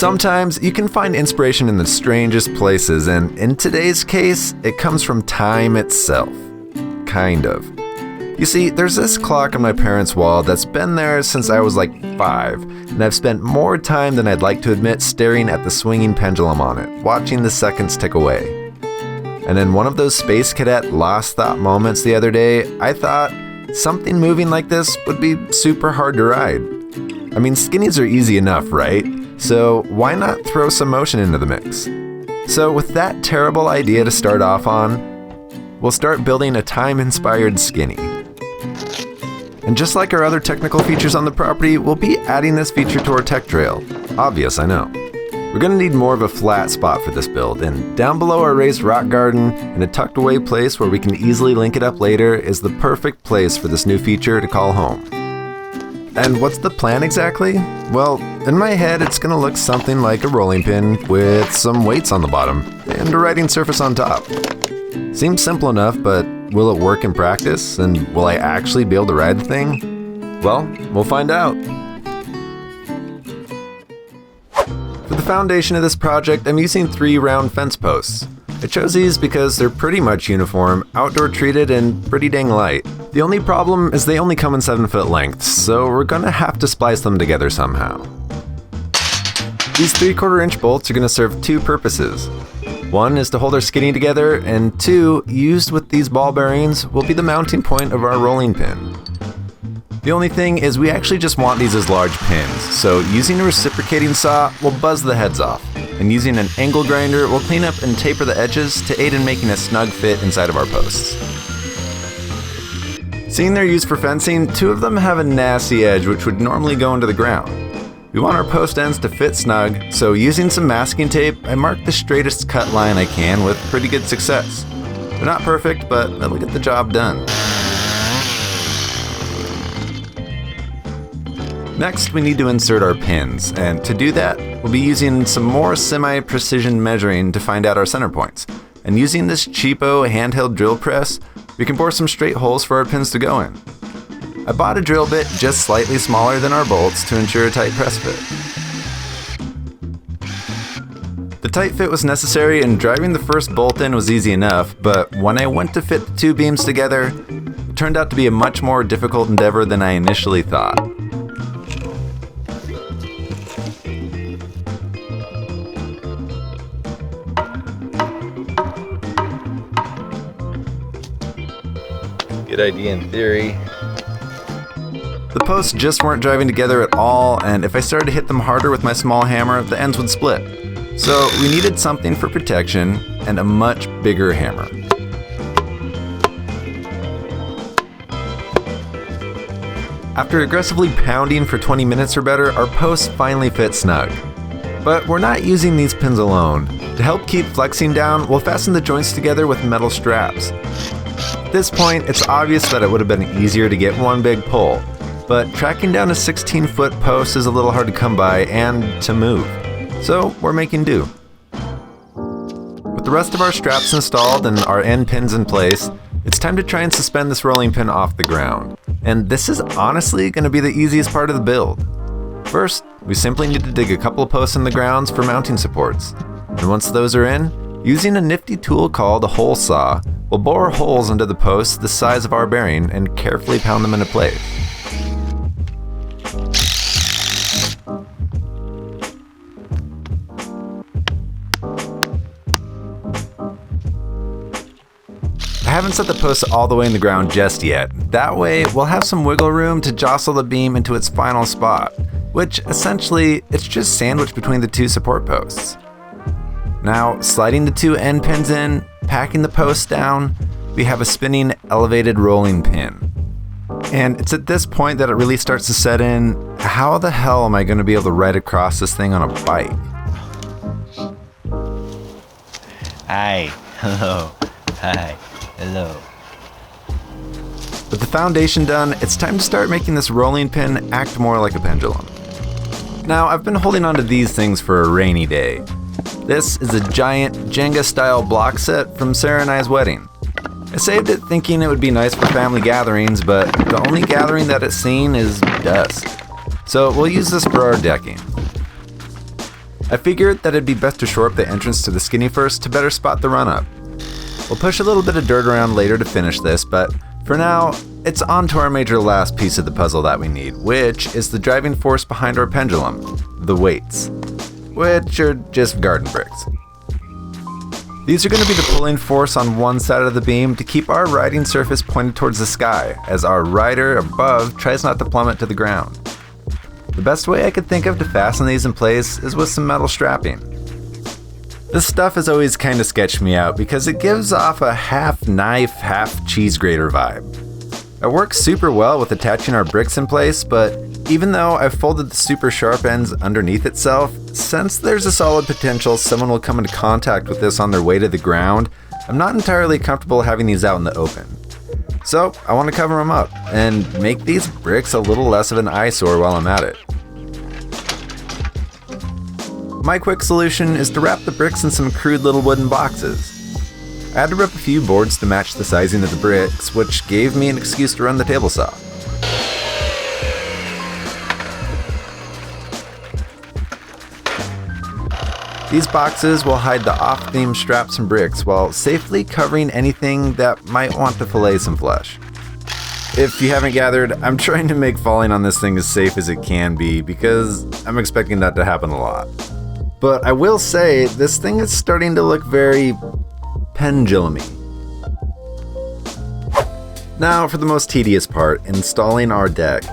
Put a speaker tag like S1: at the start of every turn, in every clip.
S1: Sometimes you can find inspiration in the strangest places, and in today's case, it comes from time itself. Kind of. You see, there's this clock on my parents' wall that's been there since I was like 5, and I've spent more time than I'd like to admit staring at the swinging pendulum on it, watching the seconds tick away. And in one of those Space Cadet lost thought moments the other day, I thought something moving like this would be super hard to ride. I mean, skinnies are easy enough, right? So why not throw some motion into the mix? So with that terrible idea to start off on, we'll start building a time-inspired skinny. And just like our other technical features on the property, we'll be adding this feature to our tech trail. Obvious, I know. We're going to need more of a flat spot for this build, and down below our raised rock garden, in a tucked away place where we can easily link it up later, is the perfect place for this new feature to call home. And what's the plan exactly? Well, in my head it's going to look something like a rolling pin with some weights on the bottom and a riding surface on top. Seems simple enough, but will it work in practice? And will I actually be able to ride the thing? Well, we'll find out. For the foundation of this project, I'm using 3 round fence posts. I chose these because they're pretty much uniform, outdoor treated, and pretty dang light. The only problem is they only come in 7-foot lengths, so we're gonna have to splice them together somehow. These 3/4 inch bolts are gonna serve 2 purposes. 1 is to hold our skinny together, and 2, used with these ball bearings, will be the mounting point of our rolling pin. The only thing is we actually just want these as large pins, so using a reciprocating saw will buzz the heads off, and using an angle grinder will clean up and taper the edges to aid in making a snug fit inside of our posts. Seeing they're used for fencing, 2 of them have a nasty edge which would normally go into the ground. We want our post ends to fit snug, so using some masking tape, I marked the straightest cut line I can with pretty good success. They're not perfect, but it'll get the job done. Next, we need to insert our pins, and to do that, we'll be using some more semi-precision measuring to find out our center points. And using this cheapo handheld drill press, we can bore some straight holes for our pins to go in. I bought a drill bit just slightly smaller than our bolts to ensure a tight press fit. The tight fit was necessary, and driving the first bolt in was easy enough, but when I went to fit the 2 beams together, it turned out to be a much more difficult endeavor than I initially thought. Good idea in theory. The posts just weren't driving together at all, and if I started to hit them harder with my small hammer, the ends would split. So we needed something for protection and a much bigger hammer. After aggressively pounding for 20 minutes or better, our posts finally fit snug. But we're not using these pins alone. To help keep flexing down, we'll fasten the joints together with metal straps. At this point, it's obvious that it would have been easier to get one big pull, but tracking down a 16-foot post is a little hard to come by and to move, so we're making do. With the rest of our straps installed and our end pins in place, it's time to try and suspend this rolling pin off the ground. And this is honestly going to be the easiest part of the build. First, we simply need to dig a couple of posts in the grounds for mounting supports. And once those are in, using a nifty tool called a hole saw, we'll bore holes into the posts the size of our bearing and carefully pound them into place. I haven't set the posts all the way in the ground just yet. That way, we'll have some wiggle room to jostle the beam into its final spot, which essentially, it's just sandwiched between the 2 support posts. Now, sliding the 2 end pins in, packing the posts down, we have a spinning elevated rolling pin. And it's at this point that it really starts to set in, how the hell am I going to be able to ride across this thing on a bike?
S2: Hi, hello, hi, hello.
S1: With the foundation done, it's time to start making this rolling pin act more like a pendulum. Now, I've been holding onto these things for a rainy day. This is a giant Jenga-style block set from Sarah and I's wedding. I saved it thinking it would be nice for family gatherings, but the only gathering that it's seen is dusk. So we'll use this for our decking. I figured that it'd be best to shore up the entrance to the skinny first to better spot the run-up. We'll push a little bit of dirt around later to finish this, but for now, it's on to our major last piece of the puzzle that we need, which is the driving force behind our pendulum, the weights, which are just garden bricks. These are going to be the pulling force on one side of the beam to keep our riding surface pointed towards the sky, as our rider above tries not to plummet to the ground. The best way I could think of to fasten these in place is with some metal strapping. This stuff has always kind of sketched me out because it gives off a half knife, half cheese grater vibe. It works super well with attaching our bricks in place, but even though I've folded the super sharp ends underneath itself, since there's a solid potential someone will come into contact with this on their way to the ground, I'm not entirely comfortable having these out in the open. So I want to cover them up and make these bricks a little less of an eyesore while I'm at it. My quick solution is to wrap the bricks in some crude little wooden boxes. I had to rip a few boards to match the sizing of the bricks, which gave me an excuse to run the table saw. These boxes will hide the off-theme straps and bricks while safely covering anything that might want to fillet some flesh. If you haven't gathered, I'm trying to make falling on this thing as safe as it can be because I'm expecting that to happen a lot. But I will say, this thing is starting to look very pendulum-y. Now for the most tedious part, installing our deck.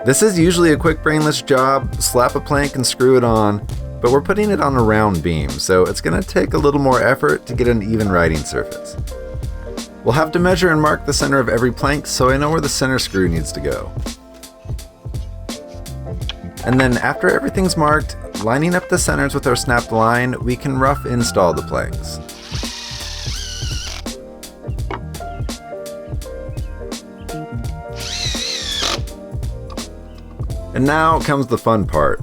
S1: This is usually a quick brainless job, slap a plank and screw it on, but we're putting it on a round beam, so it's going to take a little more effort to get an even riding surface. We'll have to measure and mark the center of every plank so I know where the center screw needs to go. And then after everything's marked, lining up the centers with our snapped line, we can rough install the planks. And now comes the fun part.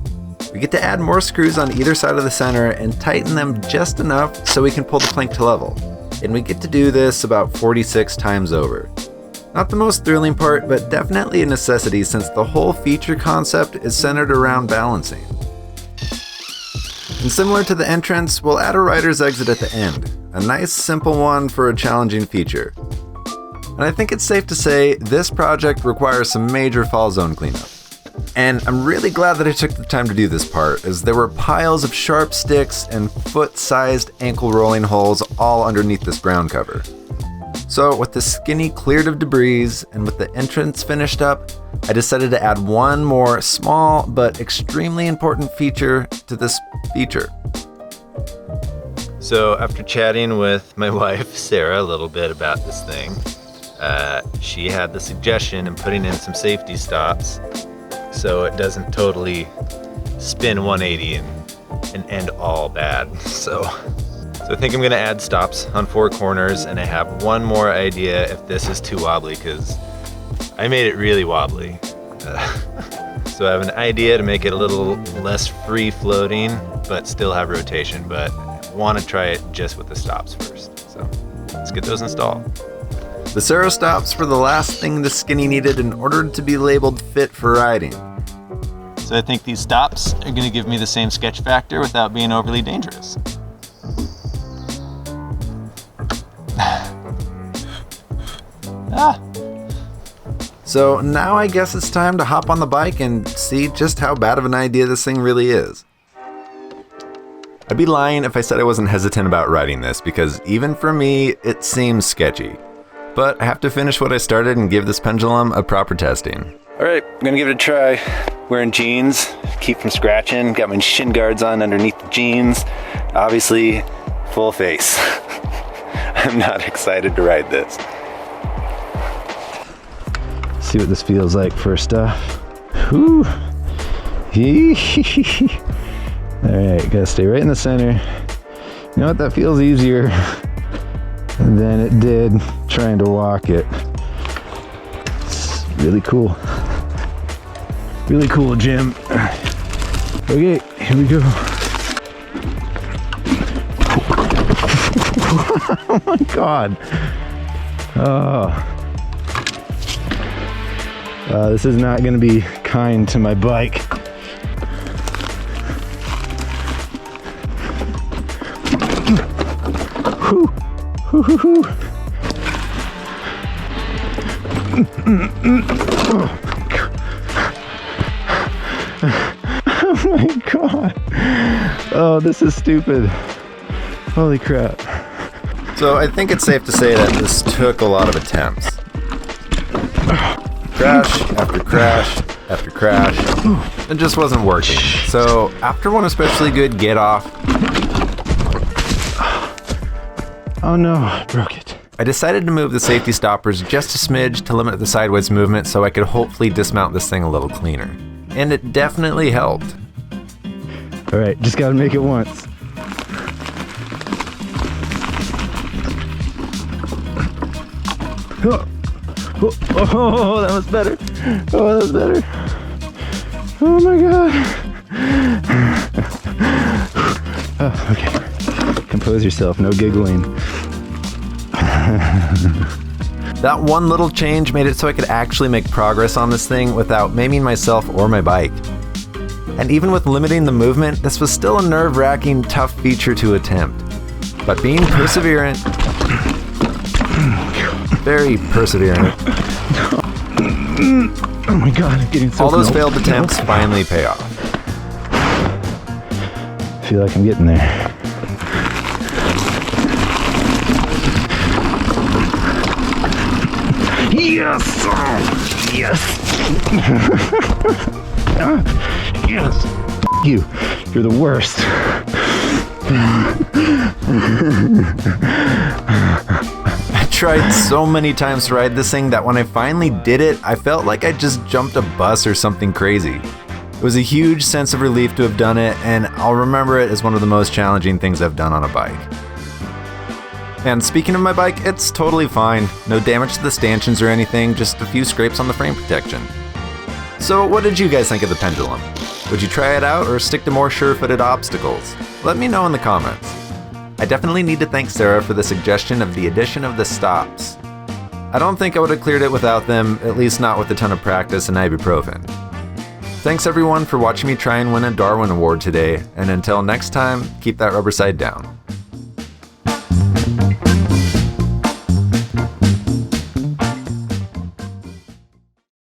S1: We get to add more screws on either side of the center and tighten them just enough so we can pull the plank to level. And we get to do this about 46 times over. Not the most thrilling part, but definitely a necessity since the whole feature concept is centered around balancing. And similar to the entrance, we'll add a rider's exit at the end. A nice simple one for a challenging feature. And I think it's safe to say this project requires some major fall zone cleanup. And I'm really glad that I took the time to do this part, as there were piles of sharp sticks and foot-sized ankle rolling holes all underneath this ground cover. So with the skinny cleared of debris and with the entrance finished up, I decided to add one more small but extremely important feature to this feature. So after chatting with my wife, Sarah, a little bit about this thing, she had the suggestion of putting in some safety stops so it doesn't totally spin 180 and end all bad. So I think I'm gonna add stops on 4 corners, and I have one more idea if this is too wobbly, because I made it really wobbly. So I have an idea to make it a little less free floating, but still have rotation, but I wanna try it just with the stops first. So let's get those installed. The Serro stops were the last thing the Skinny needed in order to be labeled fit for riding. So I think these stops are gonna give me the same sketch factor without being overly dangerous. So now I guess it's time to hop on the bike and see just how bad of an idea this thing really is. I'd be lying if I said I wasn't hesitant about riding this, because even for me, it seems sketchy. But I have to finish what I started and give this pendulum a proper testing. All right, I'm gonna give it a try. Wearing jeans, keep from scratching. Got my shin guards on underneath the jeans. Obviously, full face. I'm not excited to ride this. See what this feels like first off. Whew. All right, gotta stay right in the center. You know what, that feels easier than it did trying to walk it. It's really cool. Really cool, Jim. Okay, here we go. Oh my God. This is not gonna be kind to my bike.
S3: Oh my god. Oh, this is stupid. Holy crap.
S1: So I think it's safe to say that this took a lot of attempts. Crash after crash after crash. It just wasn't working. So after one especially good get off,
S3: oh no, I broke it.
S1: I decided to move the safety stoppers just a smidge to limit the sideways movement so I could hopefully dismount this thing a little cleaner. And it definitely helped.
S3: Alright, just gotta make it once. Oh, that was better. Oh, that was better. Oh my god. Oh, okay. Compose yourself, no giggling.
S1: That one little change made it so I could actually make progress on this thing without maiming myself or my bike. And even with limiting the movement, this was still a nerve-wracking, tough feature to attempt. But being perseverant, very perseverant,
S3: Oh my god, I'm getting so
S1: all those
S3: close.
S1: failed attempts finally pay off.
S3: I feel like I'm getting there. Yes! Oh, yes! Yes! F you. You're the worst.
S1: I tried so many times to ride this thing that when I finally did it, I felt like I just jumped a bus or something crazy. It was a huge sense of relief to have done it, and I'll remember it as one of the most challenging things I've done on a bike. And speaking of my bike, it's totally fine. No damage to the stanchions or anything, just a few scrapes on the frame protection. So what did you guys think of the Pendulum? Would you try it out or stick to more sure-footed obstacles? Let me know in the comments. I definitely need to thank Sarah for the suggestion of the addition of the stops. I don't think I would have cleared it without them, at least not with a ton of practice and ibuprofen. Thanks everyone for watching me try and win a Darwin Award today, and until next time, keep that rubber side down.